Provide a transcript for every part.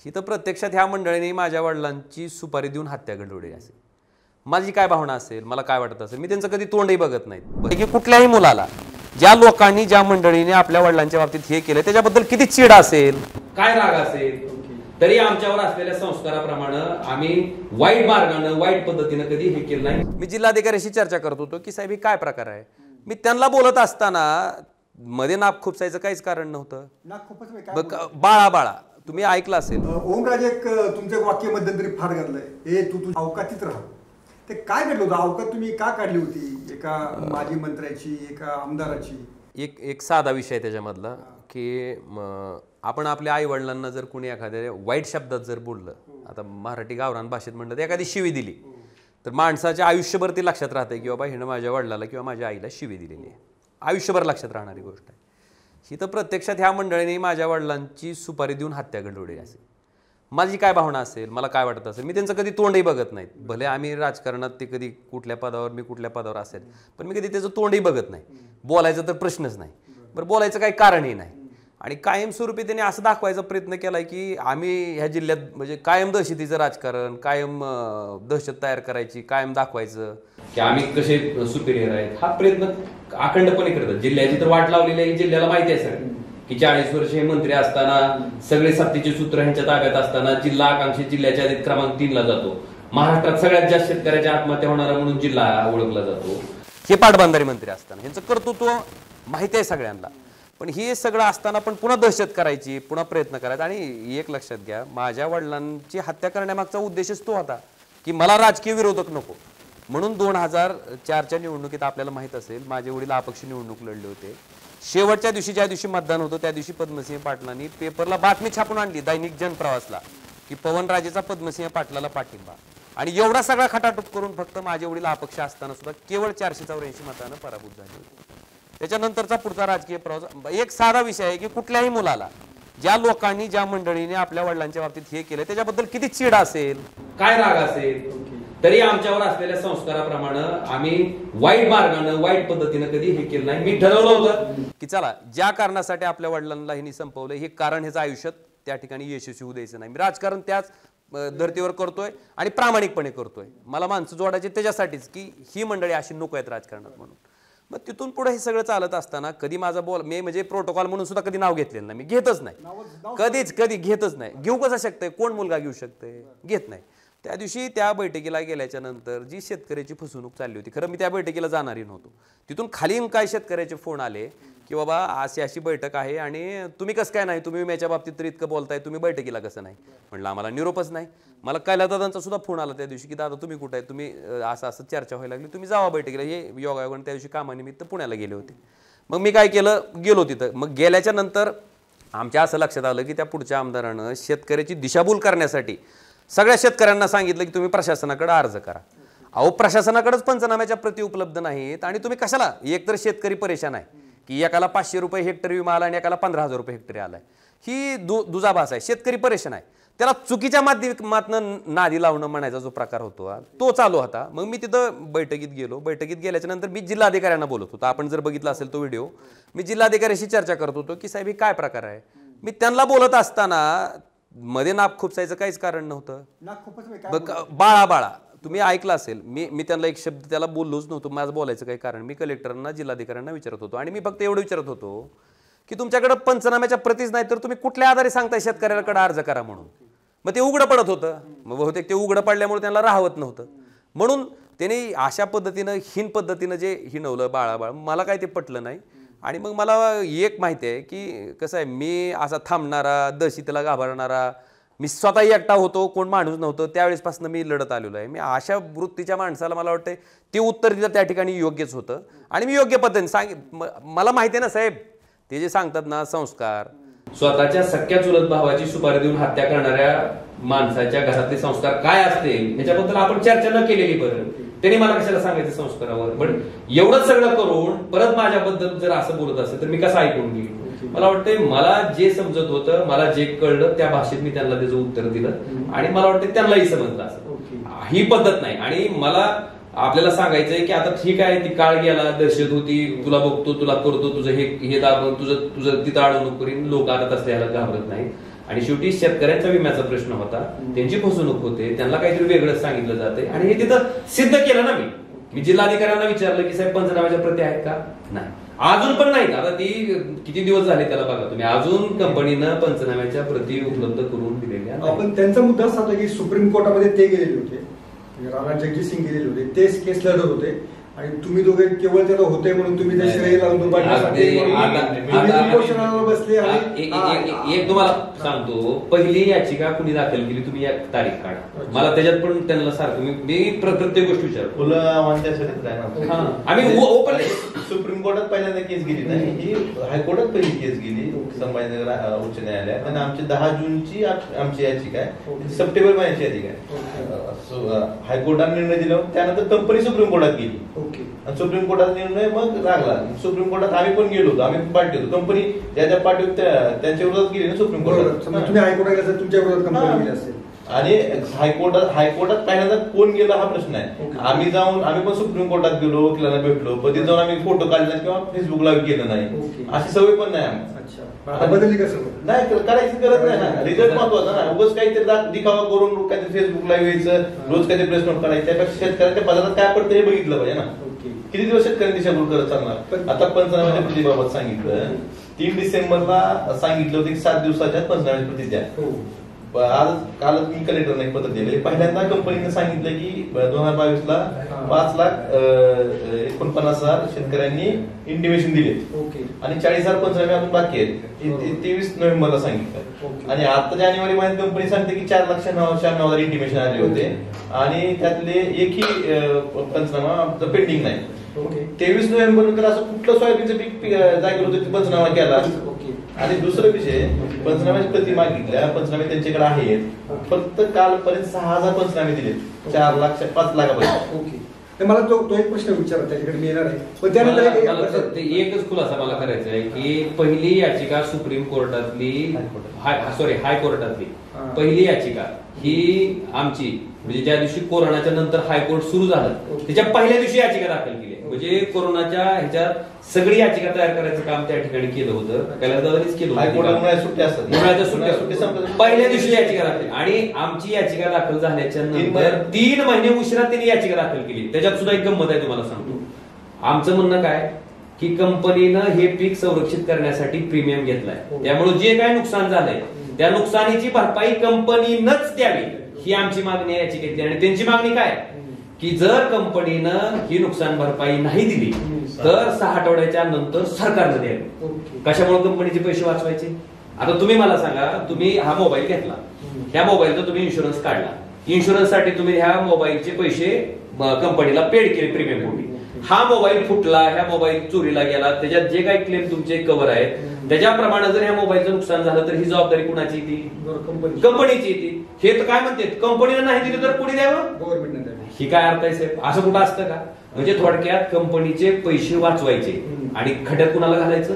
ही तर प्रत्यक्षात ह्या मंडळीने माझ्या वडिलांची सुपारी देऊन हत्या घडवली असेल. माझी काय भावना असेल, मला काय वाटत असेल, मी त्यांचं कधी तोंडही बघत नाही की कुठल्याही मुलाला ज्या लोकांनी ज्या मंडळीने आपल्या वडिलांच्या बाबतीत हे केलं त्याच्याबद्दल किती चीड असेल, काय राग असेल, तरी आमच्यावर असलेल्या संस्काराप्रमाणे आम्ही वाईट मार्गानं वाईट पद्धतीनं कधी हे केलं नाही. मी जिल्हाधिकाऱ्याशी चर्चा करत होतो की साहेब काय प्रकार आहे. मी त्यांना बोलत असताना मध्ये नाक खुपसायचं काहीच कारण नव्हतं. बाळा बाळा तुम्ही ऐकलं असेल. ओमराजे तुमच्या वाक्य मध्यंतरी फार घातलंय, ए तू अवकातीत राहा. ते काय घडलं होतं? अवकात तुम्ही का काढली होती? एका माजी मंत्र्याची, एका आमदाराची? एक साधा विषय त्याच्यामधला की आपण आपल्या आई वडिलांना जर कोणी एखाद्या वाईट शब्दात जर बोललं, आता मराठी गावरान भाषेत म्हणलं तर एखादी शिवी दिली तर माणसाच्या आयुष्यभर ती लक्षात राहते की बाबा हिनं माझ्या वडिलाला किंवा माझ्या आईला शिवी दिलेली आहे. आयुष्यभर लक्षात राहणारी गोष्ट आहे. ही तर प्रत्यक्षात ह्या मंडळीने माझ्या वडिलांची सुपारी देऊन हत्या घडवली असेल. माझी काय भावना असेल, मला काय वाटत असेल, मी त्यांचं कधी तोंडही बघत नाही. भले आम्ही राजकारणात ते कधी कुठल्या पदावर, मी कुठल्या पदावर असेल, पण मी कधी त्याचं तोंडही बघत नाही. बोलायचं तर प्रश्नच नाही. बरं, बोलायचं काही कारणही नाही. आणि कायमस्वरूपी त्यांनी असं दाखवायचा प्रयत्न केलाय की आम्ही ह्या जिल्ह्यात म्हणजे कायम दहशतीचं राजकारण, कायम दहशत तयार करायची, कायम दाखवायचं की आम्ही कसे सुपिरियर आहेत. हा प्रयत्न अखंडपणे करतात. जिल्ह्याची तर वाट लावलेली आहे, जिल्ह्याला माहिती आहे सगळं की 40 वर्ष हे मंत्री असताना, सगळे सत्तेचे सूत्र ह्यांच्या ताब्यात असताना जिल्हा आकांक्षित जिल्ह्याच्या आधी क्रमांक 3 ला जातो. महाराष्ट्रात सगळ्यात जास्त शेतकऱ्याच्या आत्महत्या होणारा म्हणून जिल्हा ओळखला जातो. हे पाटबंधारे मंत्री असताना ह्यांचं कर्तृत्व माहिती आहे सगळ्यांना. पण हे सगळं असताना पण पुन्हा दहशत करायची, पुन्हा प्रयत्न करायचा. आणि एक लक्षात घ्या, माझ्या वडिलांची हत्या करण्यामागचा उद्देशच तो होता की मला राजकीय विरोधक नको म्हणून. 2004च्या निवडणुकीत आपल्याला माहित असेल माझे वडील अपक्ष निवडणूक लढले होते. शेवटच्या दिवशी ज्या दिवशी मतदान होतं त्या दिवशी पद्मसिंह पाटलांनी पेपरला बातमी छापून आणली दैनिक जनप्रवासला की पवनराजेचा पद्मसिंह पाटलाला पाठिंबा. आणि एवढा सगळा खटाटूप करून फक्त माझे वडील अपक्ष असताना सुद्धा केवळ 484 मतानं पराभूत झाले होते. त्याच्यानंतरचा पुढचा राजकीय प्रवास एक साधा विषय आहे की कुठल्याही मुलाला ज्या लोकांनी ज्या मंडळीने आपल्या वडिलांच्या बाबतीत हे केलं त्याच्याबद्दल किती चीड असेल, काय राग असेल, तरी आमच्यावर असलेल्या संस्काराप्रमाणे आम्ही वाईट मार्गानं वाईट पद्धतीनं कधी हे केलं नाही. मी ठरवलं होतं की चला ज्या कारणासाठी आपल्या वडिलांना हे संपवलं हे कारण ह्याचं आयुष्यात त्या ठिकाणी यशस्वी होऊ द्यायचं नाही. मी राजकारण त्याच धर्तीवर करतोय आणि प्रामाणिकपणे करतोय. मला माणसं जोडायची त्याच्यासाठीच की ही मंडळी अशी नको आहेत राजकारणात म्हणून. मग तिथून पुढे हे सगळं चालत असताना कधी माझा मी म्हणजे प्रोटोकॉल म्हणून सुद्धा कधी नाव घेतलेलं नाही. मी घेतच नाही, कधी घेतच नाही. घेऊ कसं शकतंय, कोण मुलगा घेऊ शकते, घेत नाही. त्या दिवशी त्या बैठकीला गेल्याच्या नंतर जी शेतकऱ्याची फसवणूक चालली होती, खरं मी त्या बैठकीला जाणारही नव्हतो. तिथून खाली काय शेतकऱ्याचे फोन आले की बाबा अशी बैठक आहे आणि तुम्ही कसं काय नाही, तुम्ही विम्याच्या बाबतीत तर इतकं बोलताय, तुम्ही बैठकीला कसं नाही. म्हणलं आम्हाला निरोपच नाही. मला कैलासदादांचा सुद्धा फोन आला त्या दिवशी की दादा तुम्ही कुठे आहे, तुम्ही असं चर्चा व्हायला लागली, तुम्ही जावा बैठकीला. हे योगायोगाने त्या दिवशी कामानिमित्त पुण्याला गेले होते. मग मी काय केलं, गेलो तिथं. मग गेल्याच्या नंतर आमच्या असं लक्षात आलं की त्या पुढच्या आमदारानं शेतकऱ्याची दिशाभूल करण्यासाठी सगळ्या शेतकऱ्यांना सांगितलं की तुम्ही प्रशासनाकडे अर्ज करा. अहो प्रशासनाकडेच पंचनाम्याच्या प्रती उपलब्ध नाहीत आणि तुम्ही कशाला, एकतर शेतकरी परेशान आहे की एकाला 500 रुपये हेक्टरी विमा आला आणि एकाला 15,000 रुपये हेक्टरी आलाय. ही दुजाभास आहे. शेतकरी परेशान आहे, त्याला चुकीच्या माध्यमातून नादी लावणं म्हणायचा जो प्रकार होतो तो चालू होता. मग मी तिथं बैठकीत गेलो. बैठकीत गेल्याच्या नंतर मी जिल्हाधिकाऱ्यांना बोलत होतो. आपण जर बघितला असेल तो व्हिडिओ, मी जिल्हाधिकाऱ्याशी चर्चा करत होतो की साहेब काय प्रकार आहे. मी त्यांना बोलत असताना मध्ये नाक खुपसायचं काहीच कारण नव्हतं. बाळा बाळा तुम्ही ऐकलं असेल. मी त्यांना एक शब्द त्याला बोललोच नव्हतो. माझं बोलायचं काही कारण, मी कलेक्टरांना जिल्हाधिकाऱ्यांना विचारत होतो आणि मी फक्त एवढं विचारत होतो की तुमच्याकडे पंचनाम्याच्या प्रतीच नाही तर तुम्ही कुठल्या आधारे सांगताय शेतकऱ्याकडे अर्ज करा म्हणून. मग ते उघडं पडत होतं. मग बहुतेक ते उघडं पडल्यामुळे त्यांना राहवत नव्हतं म्हणून त्यांनी अशा पद्धतीनं हीन पद्धतीनं जे हिणवलं बाळा. मला काय ते पटलं नाही. आणि मग मला एक माहिती आहे की कसं आहे, मी असा थांबणारा, दहशतीला घाबरणारा, मी स्वतःही एकटा होतो, कोण माणूस नव्हतं, त्यावेळेसपासून मी लढत आलेलो आहे. मी अशा वृत्तीच्या माणसाला मला वाटतं ते उत्तर दिलं त्या ठिकाणी योग्यच होतं आणि मी योग्य पद्धतीने मला माहिती आहे ना साहेब, ते जे सांगतात ना संस्कार, स्वतःच्या सख्या चुलत भावाची सुपारी देऊन हत्या करणाऱ्या माणसाच्या घरातले संस्कार काय असतील ह्याच्याबद्दल आपण चर्चा न केलेली बरं. त्यांनी मला कशाला सांगायचं संस्कारावर. पण एवढंच सगळं करून परत माझ्याबद्दल जर असं बोलत असेल तर मी कसं ऐकून घेईन. मला वाटतं मला जे समजत होतं, मला जे कळलं त्या भाषेत मी त्यांना त्याचं उत्तर दिलं आणि मला वाटतं त्यांनाही समजलं असं. ही पद्धत नाही. आणि मला आपल्याला सांगायचंय की आता ठीक आहे, ती काळ गेला, दहशत होती, तुला बघतो, तुला करतो, तुझं हे दाबून तुझं तिथं अडवणूक करीन, लोक आता तसं यायला घाबरत नाही. आणि शेवटी शेतकऱ्यांचा विम्याचा प्रश्न होता, त्यांची फसवणूक होते, त्यांना काहीतरी वेगळंच सांगितलं जाते आणि हे तिथं सिद्ध केलं ना मी जिल्हाधिकाऱ्यांना विचारलं की साहेब पंचनाम्याच्या प्रती आहेत का? नाही, अजून पण नाहीत. आता ती किती दिवस झाले त्याला बघा तुम्ही, अजून कंपनीनं पंचनाम्याच्या प्रती उपलब्ध करून दिलेल्या नाही. आपण त्यांचा मुद्दा असा होता की सुप्रीम कोर्टामध्ये ते गेलेले होते, राणा जगजितसिंग गेलेले होते, तेच केस लढत होते आणि तुम्ही दोघे केवळ त्याला होते म्हणून तुम्ही ते श्रेय लावून बसले. एक तुम्हाला सांगतो, पहिली याचिका कुणी दाखल केली तुम्ही एक तारीख काढा, मला त्याच्यात पण त्यांना सारखं मी प्रत्येक गोष्ट विचारतो. आम्ही ओपन सुप्रीम कोर्टात पहिल्यांदा केस गेली नाही, ही हायकोर्टात पहिली केस गेली संभाजीनगर उच्च न्यायालयात आणि आमची 10 जूनची आमची याचिका आहे, सप्टेंबर महिन्याची याचिका आहे. हायकोर्टाने निर्णय दिला, त्यानंतर कंपनी सुप्रीम कोर्टात गेली. सुप्रीम कोर्टाचा निर्णय मग लागला. सुप्रीम कोर्टात आम्ही पण गेलो होतो, आम्ही पार्टी होतो, कंपनी ज्या पार्टी त्यांच्या विरोधात गेली ना सुप्रीम कोर्टात. तुम्ही हायकोर्टात गेला तुमच्या विरोधात कंपनी गेली असेल आणि हायकोर्टात पहिल्यांदा कोण गेला हा प्रश्न आहे. आम्ही पण सुप्रीम कोर्टात गेलो, वकिलांना भेटलो, पण तिथे जाऊन आम्ही फोटो काढले किंवा फेसबुक लाईव्ह केलं नाही, अशी सवय पण नाही आम्ही. बदलली कसं नाही, करायची गरज नाही ना, रिझल्ट महत्वाचा ना. उगाच काहीतरी दिखावा करून काहीतरी फेसबुक लाईव्ह यायचं, रोज काहीतरी प्रेस नोट करायचं, त्यापेक्षा शेतकऱ्यांच्या बाजारात काय पडतं हे बघितलं पाहिजे ना. किती दिवस शेतकऱ्यांनी दिशाभूल करत चालणार. आता पंचनाम्याच्या प्रतिबाबत सांगितलं, 3 डिसेंबरला सांगितलं होतं की 7 दिवसाच्या पंचनाम्याची प्रती द्या. आज कालच मी कलेक्टरने एक पत्र दिले. पहिल्यांदा कंपनीने सांगितलं की 2022ला 5,49,000 शेतकऱ्यांनी इंटिमेशन दिले आणि 40,000 पंचनामे अजून बाकी आहेत. 23 नोव्हेंबरला सांगितलं आणि आता जानेवारी महिन्यात कंपनी सांगते की 4,96,000 इंटिमेशन आले होते आणि त्यातले एकही पंचनामा पेंडिंग नाही. 23 नोव्हेंबर नंतर असं कुठलं सोयाबीनचं पीक जागेवर होतं पंचनामा केला. आणि दुसरा विषय, पंचनाम्याची प्रती मागितल्या, पंचनामे त्यांच्याकडे आहेत, फक्त कालपर्यंत 6,000 पंचनामे दिले, 4 लाख 5 लाखापर्यंत. मला तो एक प्रश्न विचारला, त्याच्याकडे मी येणार आहे, पण त्यानंतर एकच खुलासा मला करायचा आहे की पहिली याचिका सुप्रीम कोर्टातली, हायकोर्टातली पहिली याचिका ही आमची, म्हणजे ज्या दिवशी कोरोनाच्या नंतर हायकोर्ट सुरू झालं त्याच्या पहिल्या दिवशी याचिका दाखल केली. म्हणजे कोरोनाच्या ह्याच्यात सगळी याचिका तयार करायचं काम त्या ठिकाणी केलं होतं, कैलासदादांनीच केलं होतं. उन्हाळ्याच्या सुट्ट्या पहिल्या दिवशी याचिका दाखल आणि आमची याचिका दाखल झाल्याच्या नंतर 3 महिने उशिरा त्यांनी याचिका दाखल केली. त्याच्यात सुद्धा एक गंमत आहे तुम्हाला सांगतो. आमचं म्हणणं काय की कंपनीनं हे पीक संरक्षित करण्यासाठी प्रीमियम घेतलाय, त्यामुळे जे काय नुकसान झालंय त्या नुकसानीची भरपाई कंपनीनंच द्यावी ही आमची मागणी आहे याचिकेतली. आणि त्यांची मागणी काय की जर कंपनीनं ही नुकसान भरपाई नाही दिली तर 6 आठवड्याच्या नंतर सरकारनं द्यावी. कशामुळे कंपनीचे पैसे वाचवायचे? आता तुम्ही मला सांगा, तुम्ही हा मोबाईल घेतला, ह्या मोबाईलचा तुम्ही इन्शुरन्स काढला, इन्शुरन्ससाठी तुम्ही ह्या मोबाईलचे पैसे कंपनीला पेड केले प्रीमियम पोटी. हा मोबाईल फुटला, ह्या मोबाईल चोरीला गेला, त्याच्यात जे काही क्लेम तुमचे कव्हर आहेत त्याच्याप्रमाणे जर ह्या मोबाईलचं नुकसान झालं तर ही जबाबदारी कुणाची येते? कंपनीची येते. हे तर काय म्हणते, कंपनीनं नाही दिली तर कुणी द्यावं? गव्हर्नमेंटने द्यावं. ही काय अर्थ आहे साहेब? असं कुठं असतं का? म्हणजे थोडक्यात कंपनीचे पैसे वाचवायचे आणि खड्यात कुणाला घालायचं?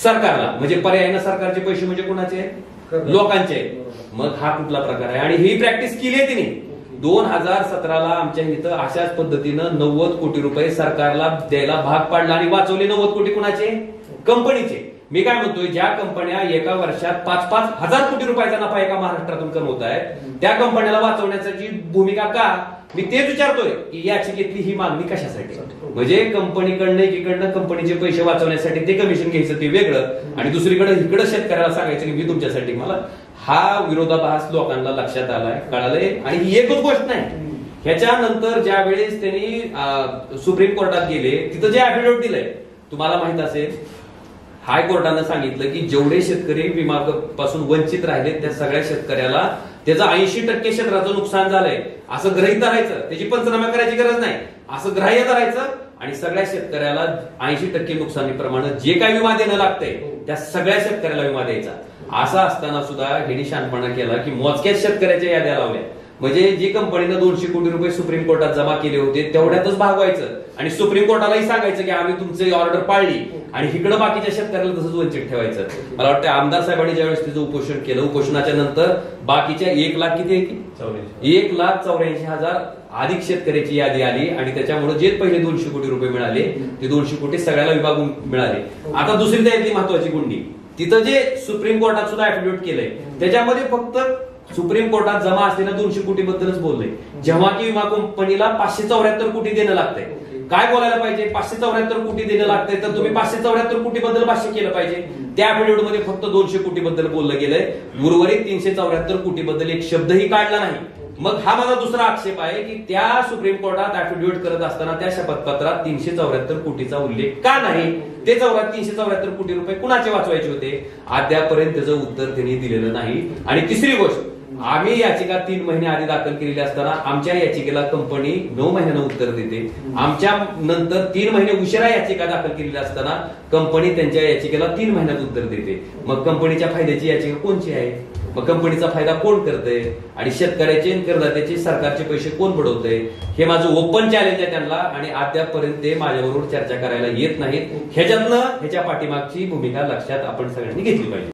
सरकारला. म्हणजे पर्यायानं सरकारचे पैसे म्हणजे कुणाचे? लोकांचे आहेत. मग हा कुठला प्रकार आहे? आणि ही प्रॅक्टिस केली आहे तिने. 2017ला आमच्या इथं अशाच पद्धतीनं 90 कोटी रुपये सरकारला द्यायला भाग पाडला आणि वाचवले. 90 कोटी कुणाचे? कंपनीचे. मी काय म्हणतोय, ज्या कंपन्या एका वर्षात 5-5 हजार कोटी रुपयाचा नफा एका महाराष्ट्रातून कमवत आहेत त्या कंपन्याला वाचवण्याची भूमिका का? मी तेच विचारतोय की याचिकेतली ही मागणी कशासाठी? म्हणजे कंपनीकडनं एकीकडनं कंपनीचे पैसे वाचवण्यासाठी ते कमिशन घ्यायचं ते वेगळं आणि दुसरीकडे इकडं शेतकऱ्याला सांगायचं की मी तुमच्यासाठी. मला हा विरोधाभास लोकांना लक्षात आलाय, कळालंय. आणि ही एकच गोष्ट नाही, ह्याच्यानंतर ज्या वेळेस त्यांनी सुप्रीम कोर्टात गेले तिथं जे ऍफिडेव्हिट दिलंय तुम्हाला माहित असेल, हायकोर्टानं सांगितलं की जेवढे शेतकरी विमा पासून वंचित राहिले त्या सगळ्या शेतकऱ्याला त्याचं 80% क्षेत्राचं नुकसान झालंय असं गृहीत धरायचं, त्याची पंचनामा करायची गरज नाही, असं ग्राह्य धरायचं आणि सगळ्या शेतकऱ्याला 80% नुकसानीप्रमाणे जे काही विमा देणं लागतंय त्या सगळ्या शेतकऱ्याला विमा द्यायचा. असं असताना सुद्धा ह्यांनी शहाणपणा केला की मोजक्याच शेतकऱ्याच्या याद्या लावल्या. म्हणजे जी कंपनीनं 200 कोटी रुपये सुप्रीम कोर्टात जमा केले होते तेवढ्यातच भागवायचं आणि सुप्रीम कोर्टालाही सांगायचं की आम्ही तुमची ऑर्डर पाळली आणि इकडं बाकीच्या शेतकऱ्याला तसंच वंचित ठेवायचं. मला वाटतं आमदार साहेबांनी ज्यावेळेस तिचं उपोषण केलं, उपोषणाच्या नंतर बाकीच्या 1 लाख किती आहे की 1,84,000 अधिक शेतकऱ्याची यादी आली आणि त्याच्यामुळे जे पहिले 200 कोटी रुपये मिळाले ते 200 कोटी सगळ्याला विभागून मिळाले. आता दुसरी त्यातली महत्वाची गुंडी तिथं जे सुप्रीम कोर्टात सुद्धा ऍफिडेव्हिट केलंय त्याच्यामध्ये फक्त सुप्रीम कोर्टात जमा असलेल्या 200 कोटी बद्दलच बोललंय, जेव्हा की विमा कंपनीला 574 कोटी देणं लागतंय. काय बोलायला पाहिजे? 574 कोटी देणं लागतंय तर तुम्ही 574 कोटी बद्दल भाष्य केलं पाहिजे. त्या ऍफिडेव्हिट मध्ये फक्त 200 कोटी बद्दल बोललं गेलंय, उर्वरित 374 कोटी बद्दल एक शब्दही काढला नाही. मग हा माझा दुसरा आक्षेप आहे की त्या सुप्रीम कोर्टात ऍफिडेव्हिट करत असताना त्या शपथपत्रात 374 कोटीचा उल्लेख का नाही? ते 374 कोटी रुपये कुणाचे वाचवायचे होते? अद्यापर्यंत त्याचं उत्तर त्यांनी दिलेलं नाही. आणि तिसरी गोष्ट, आम्ही याचिका 3 महिने आधी दाखल केलेली असताना आमच्या याचिकेला कंपनी 9 महिन्यानं उत्तर देते. आमच्या नंतर 3 महिने उशिरा याचिका दाखल केलेली असताना कंपनी त्यांच्या याचिकेला 3 महिन्यात उत्तर देते. मग कंपनीच्या फायद्याची याचिका कोणची आहे? मग कंपनीचा फायदा कोण करतंय? आणि शेतकऱ्याचे करदात्याचे सरकारचे पैसे कोण बुडवतंय? हे माझं ओपन चॅलेंज आहे त्यांना. आणि अद्यापर्यंत ते माझ्याबरोबर चर्चा करायला येत नाहीत. ह्याच्या पाठीमागची भूमिका लक्षात आपण सगळ्यांनी घेतली पाहिजे.